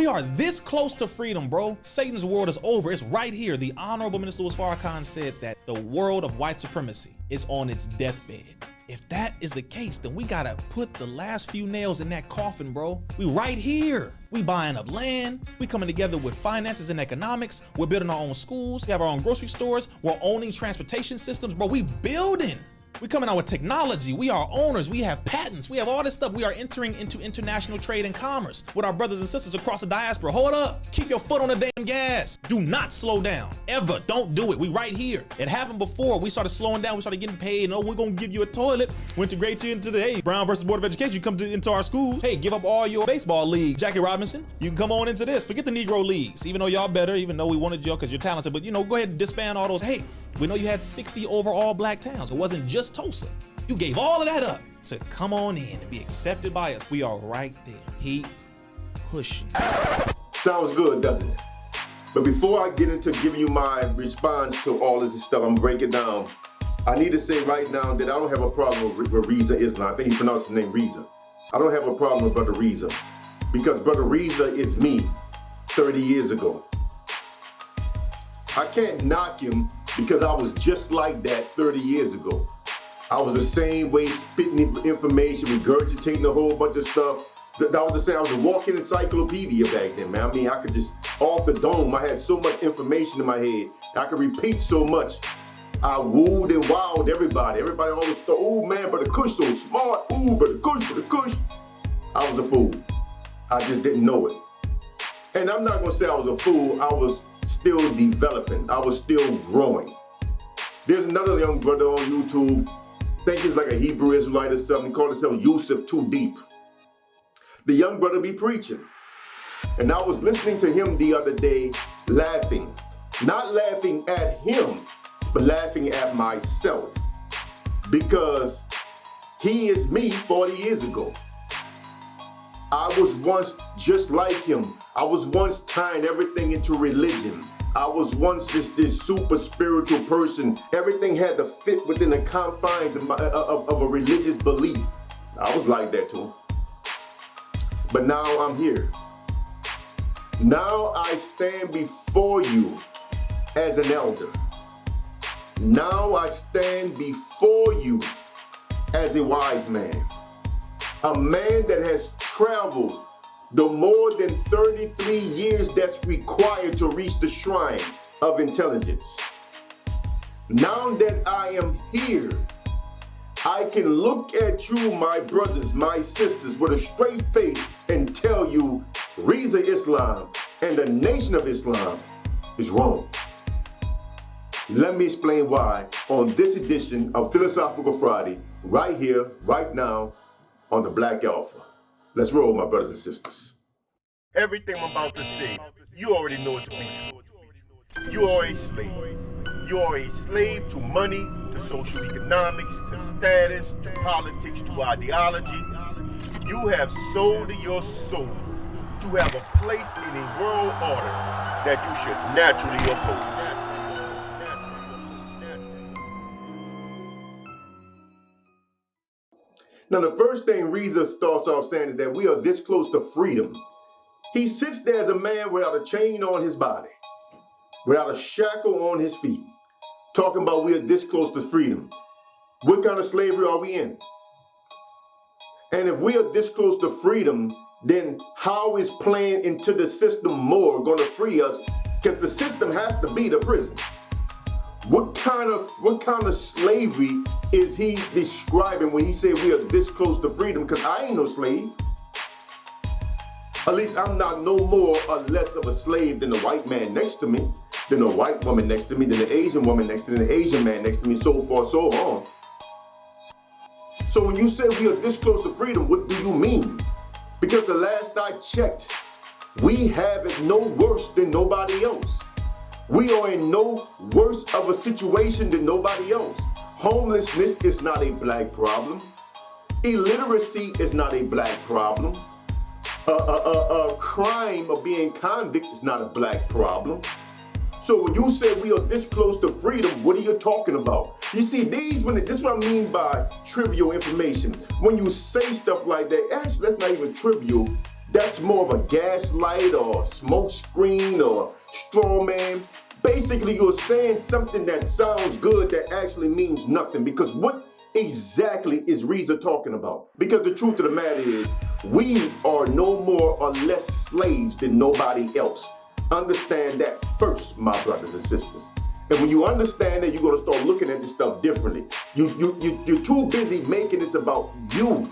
are this close to freedom, bro. Satan's world is over. It's right here. The Honorable Minister Louis Farrakhan said that the world of white supremacy is on its deathbed. If that is the case, then we gotta put the last few nails in that coffin, bro. We right here. We buying up land. We coming together with finances and economics. We're building our own schools. We have our own grocery stores. We're owning transportation systems, bro. We building. We coming out with technology. We are owners. We have patents. We have all this stuff. We are entering into international trade and commerce with our brothers and sisters across the diaspora. Hold up. Keep your foot on the damn gas. Do not slow down. Ever. Don't do it. We right here. It happened before. We started slowing down. We started getting paid. No, we're going to give you a toilet. We integrate you into the, hey, Brown versus Board of Education. You come into our schools. Hey, give up all your baseball league. Jackie Robinson, you can come on into this. Forget the Negro leagues. Even though y'all better, even though we wanted y'all because you're talented, but go ahead and disband all those. Hey, we know you had 60 overall black towns. It wasn't just Tulsa. You gave all of that up to come on in and be accepted by us. We are right there. Keep pushing. Sounds good, doesn't it? But before I get into giving you my response to all this stuff, I'm breaking down. I need to say right now that I don't have a problem with Rizza Islam. I think he pronounced his name Rizza. I don't have a problem with Brother Rizza because Brother Rizza is me 30 years ago. I can't knock him because I was just like that 30 years ago. I was the same way, spitting information, regurgitating a whole bunch of stuff. That was the same. I was a walking encyclopedia back then, man. I mean, I could just, off the dome, I had so much information in my head. I could repeat so much. I wooed and wowed everybody. Everybody always thought, oh man, Brother Kush so smart. Ooh, Brother Kush. I was a fool. I just didn't know it. And I'm not gonna say I was a fool. I was still developing. I was still growing. There's another young brother on YouTube, I think he's like a Hebrew Israelite or something, called himself Yusuf Too Deep. The young brother be preaching. And I was listening to him the other day laughing. Not laughing at him, but laughing at myself. Because he is me 40 years ago. I was once just like him. I was once tying everything into religion. I was once this super spiritual person. Everything had to fit within the confines of a religious belief. I was like that too. But now I'm here. Now I stand before you as an elder. Now I stand before you as a wise man. A man that has traveled the more than 33 years that's required to reach the shrine of intelligence. Now that I am here, I can look at you, my brothers, my sisters, with a straight face and tell you Rizza Islam and the Nation of Islam is wrong. Let me explain why on this edition of Philosophical Friday, right here, right now, on the Black Alpha. Let's roll, my brothers and sisters. Everything I'm about to say, you already know it to be true. You are a slave. You are a slave to money, to social economics, to status, to politics, to ideology. You have sold your soul to have a place in a world order that you should naturally oppose. Now, the first thing Rizza starts off saying is that we are this close to freedom. He sits there as a man without a chain on his body, without a shackle on his feet, talking about we are this close to freedom. What kind of slavery are we in? And if we are this close to freedom, then how is playing into the system more going to free us? Because the system has to be the prison. What kind of slavery is he describing when he said we are this close to freedom? Because I ain't no slave. At least I'm not no more or less of a slave than the white man next to me, than the white woman next to me, than the Asian woman next to me, than the Asian man next to me, so forth, so on. So when you say we are this close to freedom, what do you mean? Because the last I checked, we have it no worse than nobody else. We are in no worse of a situation than nobody else. Homelessness is not a black problem. Illiteracy is not a black problem. Crime of being convicts is not a black problem. So when you say we are this close to freedom, what are you talking about? You see, this is what I mean by trivial information. When you say stuff like that, actually that's not even trivial. That's more of a gaslight or smoke screen or straw man. Basically, you're saying something that sounds good that actually means nothing, because what exactly is Rizza talking about? Because the truth of the matter is, we are no more or less slaves than nobody else. Understand that first, my brothers and sisters. And when you understand that, you're gonna start looking at this stuff differently. You're too busy making this about you.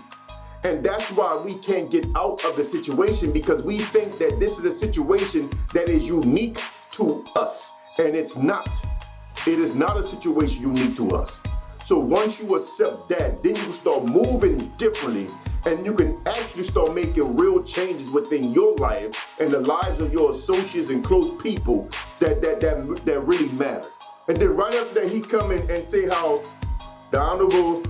And that's why we can't get out of the situation, because we think that this is a situation that is unique to us. And it's not. It is not a situation unique to us. So once you accept that, then you can start moving differently, and you can actually start making real changes within your life and the lives of your associates and close people that really matter. And then right after that, he come in and say how the Honorable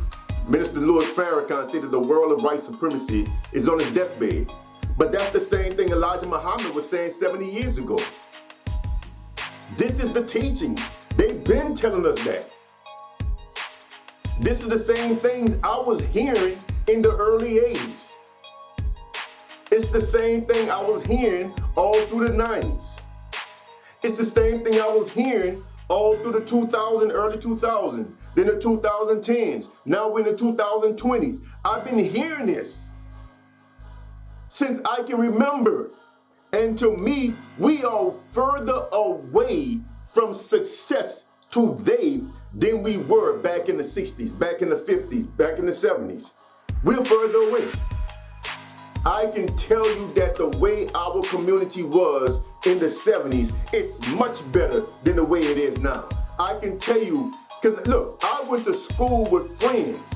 Minister Louis Farrakhan said that the world of white supremacy is on his deathbed. But that's the same thing Elijah Muhammad was saying 70 years ago. This is the teaching. They've been telling us that. This is the same things I was hearing in the early 80s. It's the same thing I was hearing all through the 90s. It's the same thing I was hearing all through the 2000s, early 2000s, then the 2010s. Now we're in the 2020s. I've been hearing this since I can remember. And to me, we are further away from success today than we were back in the 60s, back in the 50s, back in the 70s. We're further away. I can tell you that the way our community was in the 70s, it's much better than the way it is now. I can tell you, because look, I went to school with friends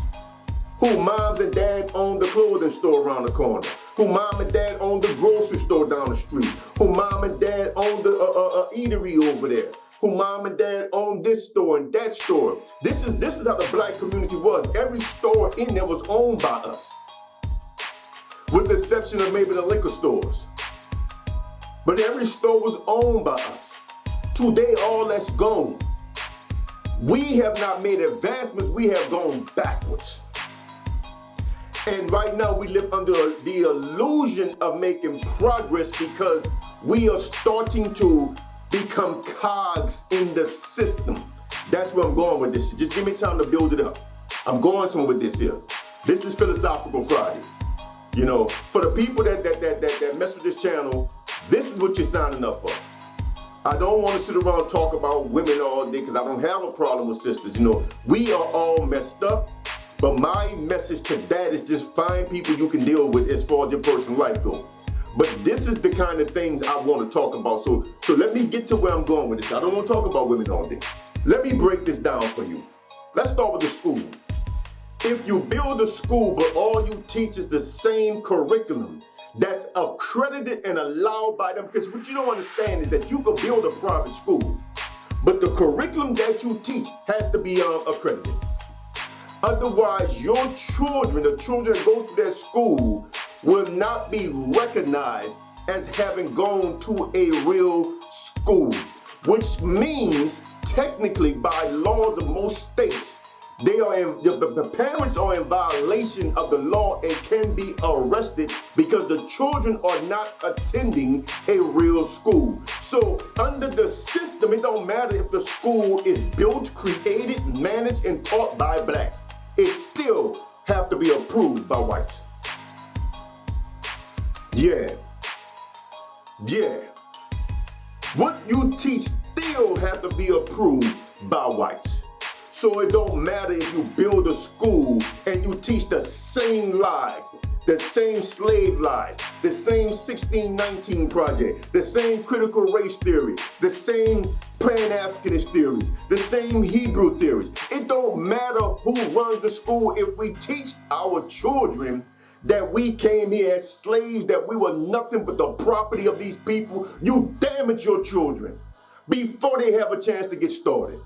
who moms and dad owned the clothing store around the corner, who mom and dad owned the grocery store down the street, who mom and dad owned the eatery over there, who mom and dad owned this store and that store. This is how the black community was. Every store in there was owned by us, with the exception of maybe the liquor stores. But every store was owned by us. Today, all that's gone. We have not made advancements, we have gone backwards. And right now we live under the illusion of making progress because we are starting to become cogs in the system. That's where I'm going with this. Just give me time to build it up. I'm going somewhere with this here. This is Philosophical Friday. You know, for the people that mess with this channel, this is what you're signing up for. I don't want to sit around and talk about women all day because I don't have a problem with sisters. You know, we are all messed up. But my message to that is just find people you can deal with as far as your personal life goes. But this is the kind of things I want to talk about. So let me get to where I'm going with this. I don't want to talk about women all day. Let me break this down for you. Let's start with the school. If you build a school, but all you teach is the same curriculum that's accredited and allowed by them, because what you don't understand is that you could build a private school, but the curriculum that you teach has to be accredited. Otherwise, your children, the children that go to that school, will not be recognized as having gone to a real school, which means technically by laws of most states, the parents are in violation of the law and can be arrested because the children are not attending a real school. So under the system, it don't matter if the school is built, created, managed, and taught by blacks. It still have to be approved by whites. Yeah. What you teach still have to be approved by whites. So it don't matter if you build a school and you teach the same lies, the same slave lies, the same 1619 project, the same critical race theory, the same Pan-Africanist theories, the same Hebrew theories. It don't matter who runs the school if we teach our children that we came here as slaves, that we were nothing but the property of these people. You damage your children before they have a chance to get started.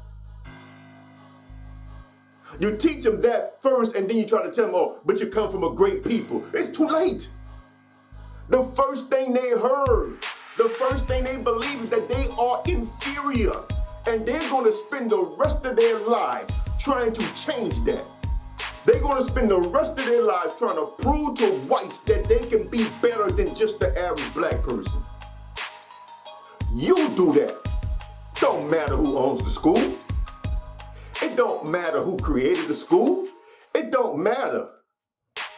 You teach them that first, and then you try to tell them, oh, but you come from a great people. It's too late. The first thing they heard, the first thing they believe is that they are inferior, and they're going to spend the rest of their lives trying to change that. They're going to spend the rest of their lives trying to prove to whites that they can be better than just the average black person. You do that. Don't matter who owns the school. It don't matter who created the school. It don't matter.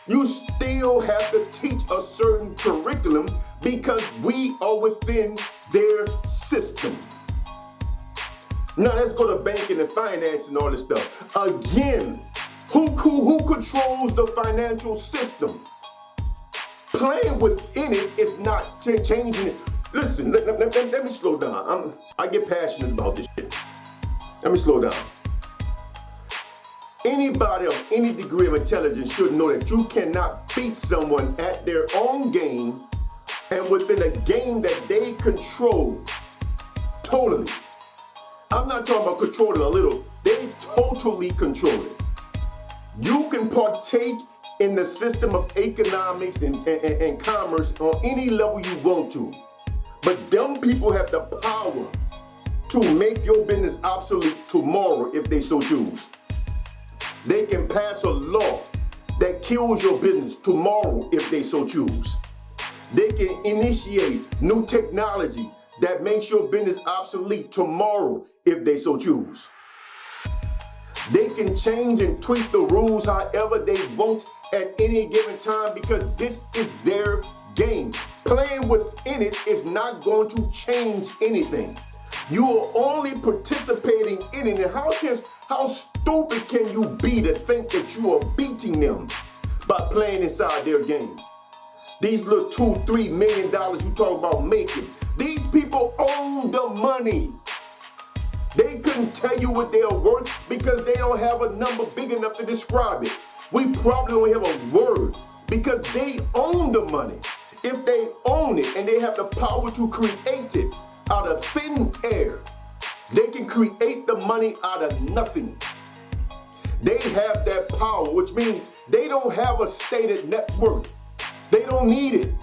You still have to teach a certain curriculum because we are within their system. Now let's go to banking and finance and all this stuff. Again, who controls the financial system? Playing within it is not changing it. Listen, let me slow down. I get passionate about this shit. Let me slow down. Anybody of any degree of intelligence should know that you cannot beat someone at their own game and within a game that they control totally. I'm not talking about controlling a little. They totally control it. You can partake in the system of economics and commerce on any level you want to. But them people have the power to make your business obsolete tomorrow if they so choose. They can pass a law that kills your business tomorrow if they so choose. They can initiate new technology that makes your business obsolete tomorrow if they so choose. They can change and tweak the rules however they want at any given time because this is their game. Playing within it is not going to change anything. You are only participating in it. And how stupid can you be to think that you are beating them by playing inside their game? These little $2-3 million you talk about making, these people own the money. They couldn't tell you what they're worth because they don't have a number big enough to describe it. We probably don't have a word because they own the money. If they own it and they have the power to create it out of thin air, they can create the money out of nothing. They have that power, which means they don't have a stated net worth. They don't need it.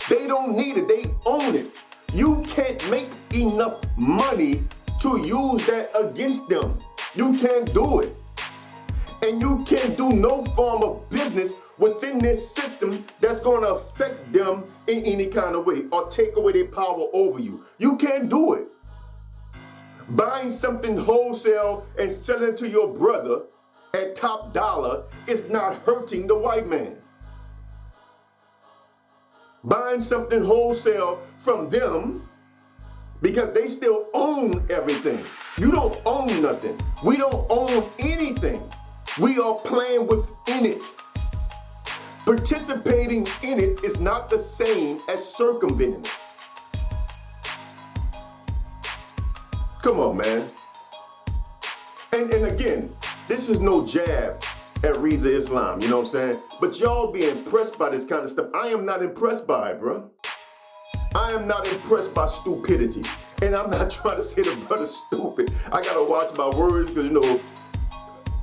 They don't need it. They own it. You can't make enough money to use that against them. You can't do it. And you can't do no form of business within this system that's going to affect them in any kind of way or take away their power over you. You can't do it. Buying something wholesale and selling it to your brother at top dollar is not hurting the white man. Buying something wholesale from them because they still own everything. You don't own nothing. We don't own anything. We are playing within it. Participating in it is not the same as circumventing it. Come on, man. And again, this is no jab at Rizza Islam, you know what I'm saying? But y'all be impressed by this kind of stuff. I am not impressed by it, bro. I am not impressed by stupidity. And I'm not trying to say the brother's stupid. I gotta watch my words because, you know,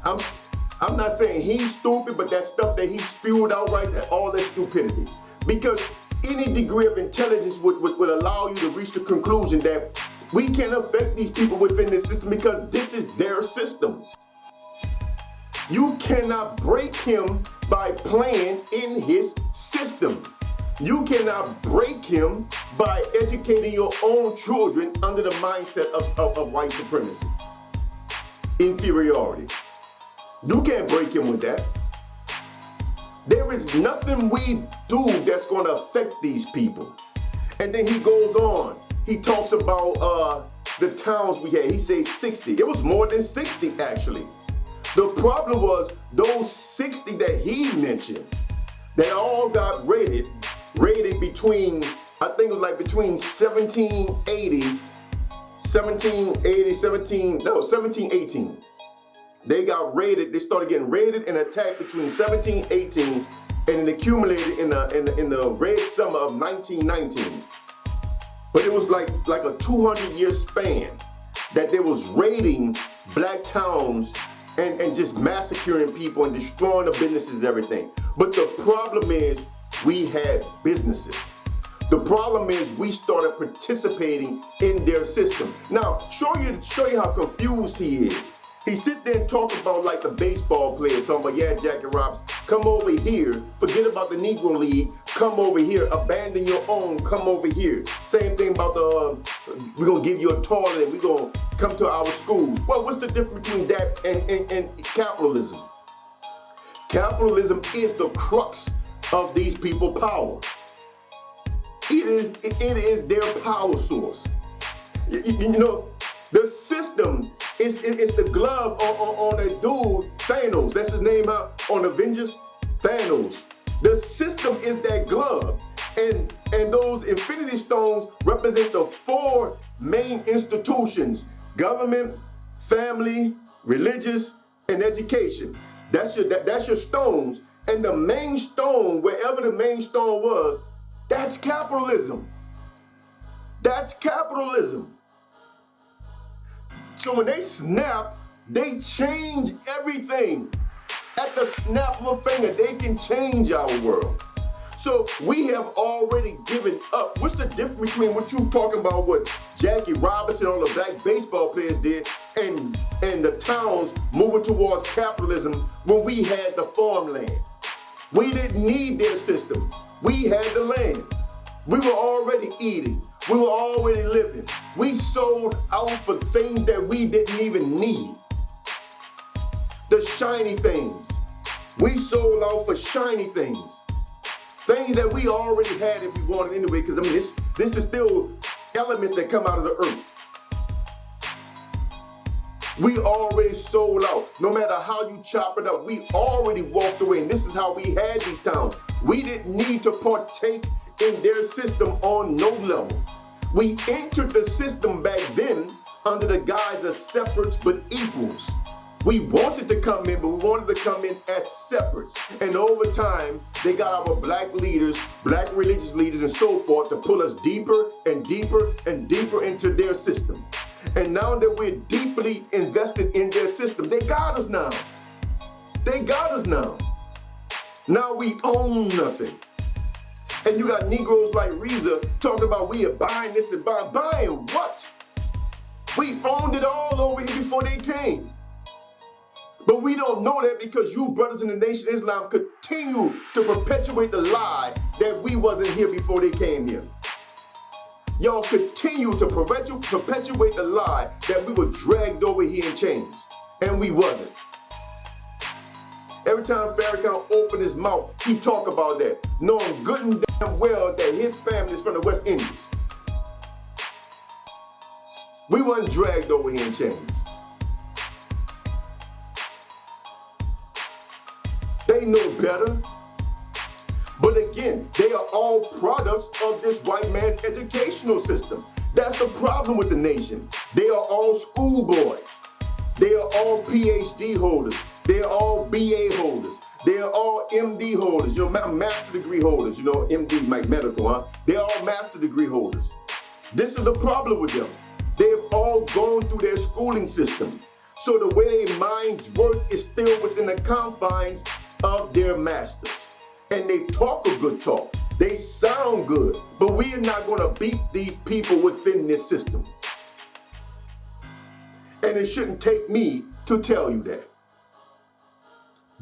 I'm not saying he's stupid, but that stuff that he spewed out right there, all that stupidity. Because any degree of intelligence would allow you to reach the conclusion that we can affect these people within this system because this is their system. You cannot break him by playing in his system. You cannot break him by educating your own children under the mindset of white supremacy, inferiority. You can't break him with that. There is nothing we do that's going to affect these people. And then he goes on. He talks about the towns we had. He says 60. It was more than 60, actually. The problem was those 60 that he mentioned, they all got rated between, I think it was like between 1718. They got raided, they started getting raided and attacked between 1718 and accumulated in the red summer of 1919. But it was like a 200-year span that they was raiding black towns and just massacring people and destroying the businesses and everything. But the problem is we had businesses. The problem is we started participating in their system. Now, show you how confused he is. He sit there and talk about like the baseball players, talking about, yeah, Jackie Robinson, come over here, forget about the Negro League, come over here, abandon your own, come over here. Same thing about we're gonna give you a toilet, we're gonna come to our schools. Well, what's the difference between that and capitalism? Capitalism is the crux of these people's power. It is their power source. You know, the system is the glove on that dude, Thanos. That's his name on Avengers, Thanos. The system is that glove. And those Infinity Stones represent the four main institutions: government, family, religious, and education. That's your stones. And the main stone, wherever the main stone was, that's capitalism. That's capitalism. So when they snap, they change everything. At the snap of a finger, they can change our world. So we have already given up. What's the difference between what you talking about, what Jackie Robinson, all the black baseball players did, and the towns moving towards capitalism when we had the farmland? We didn't need their system. We had the land. We were already eating. We were already living. We sold out for things that we didn't even need. The shiny things. We sold out for shiny things. Things that we already had if we wanted anyway, because I mean, this is still elements that come out of the earth. We already sold out. No matter how you chop it up, we already walked away. And this is how we had these towns. We didn't need to partake in their system on no level. We entered the system back then under the guise of separates but equals. We wanted to come in, but we wanted to come in as separates. And over time, they got our black leaders, black religious leaders, and so forth to pull us deeper and deeper and deeper into their system. And now that we're deeply invested in their system, they got us now. They got us now. Now we own nothing. And you got Negroes like Rizza talking about we are buying this and buying what? We owned it all over here before they came. But we don't know that because you brothers in the Nation of Islam continue to perpetuate the lie that we wasn't here before they came here. Y'all continue to perpetuate the lie that we were dragged over here in chains, and we wasn't. Every time Farrakhan opened his mouth, he talk about that, knowing good and damn well that his family is from the West Indies. We wasn't dragged over here in chains. They know better. But again, they are all products of this white man's educational system. That's the problem with the nation. They are all schoolboys. They are all PhD holders. They are all BA holders. They are all MD holders, master degree holders, MD, like medical, huh? They're all master degree holders. This is the problem with them. They've all gone through their schooling system. So the way their minds work is still within the confines of their masters. And they talk a good talk. They sound good, but we are not going to beat these people within this system. And it shouldn't take me to tell you that.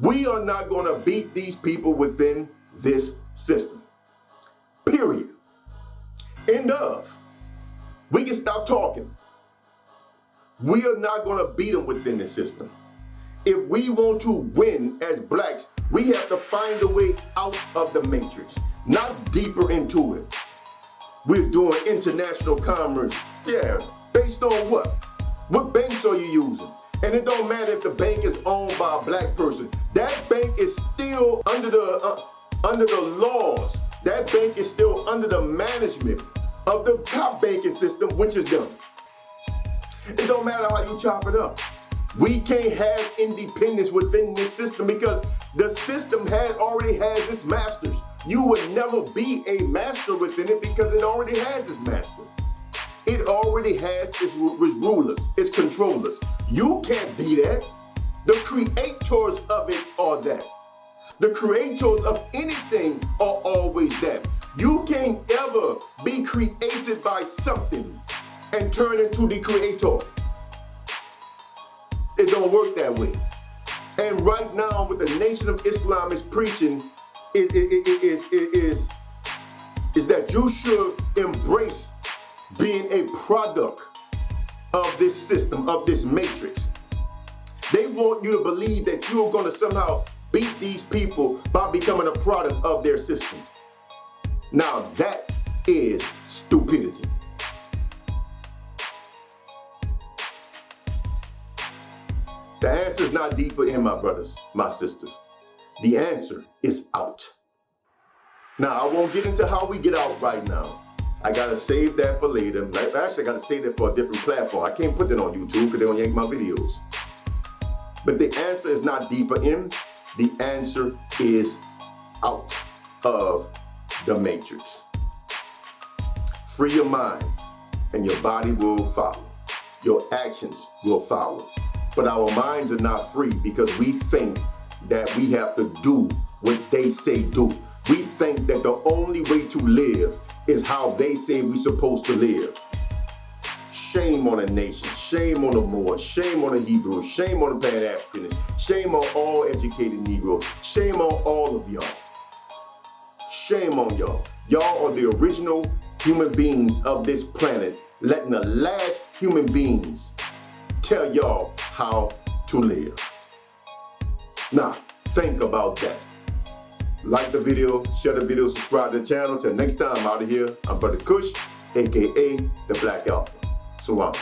We are not going to beat these people within this system. Period. End of. We can stop talking. We are not going to beat them within the system. If we want to win as blacks, we have to find a way out of the matrix, not deeper into it. We're doing international commerce. Yeah, based on what? What banks are you using? And it don't matter if the bank is owned by a black person. That bank is still under the laws. That bank is still under the management of the top banking system, which is them. It don't matter how you chop it up. We can't have independence within this system because the system already has its masters. You would never be a master within it because it already has its master. It already has its rulers, its controllers. You can't be that. The creators of it are that. The creators of anything are always that. You can't ever be created by something and turn into the creator. It don't work that way. And right now, what the Nation of Islam is preaching is that you should embrace being a product of this system, of this matrix. They want you to believe that you're going to somehow beat these people by becoming a product of their system. Now that is stupidity. The answer is not deeper in, my brothers, my sisters. The answer is out. Now, I won't get into how we get out right now. I gotta save that for later. Actually, I gotta save that for a different platform. I can't put that on YouTube because they don't yank my videos. But the answer is not deeper in. The answer is out of the matrix. Free your mind and your body will follow. Your actions will follow. But our minds are not free because we think that we have to do what they say do. We think that the only way to live is how they say we're supposed to live. Shame on a nation, shame on the Moors, shame on the Hebrews, shame on the Pan-Africanists, shame on all educated Negroes, shame on all of y'all. Shame on y'all. Y'all are the original human beings of this planet, letting the last human beings tell y'all how to live. Now, think about that. Like the video, share the video, subscribe to the channel. Till next time, I'm out of here. I'm Brother Kush, aka the Black Alpha. Salam.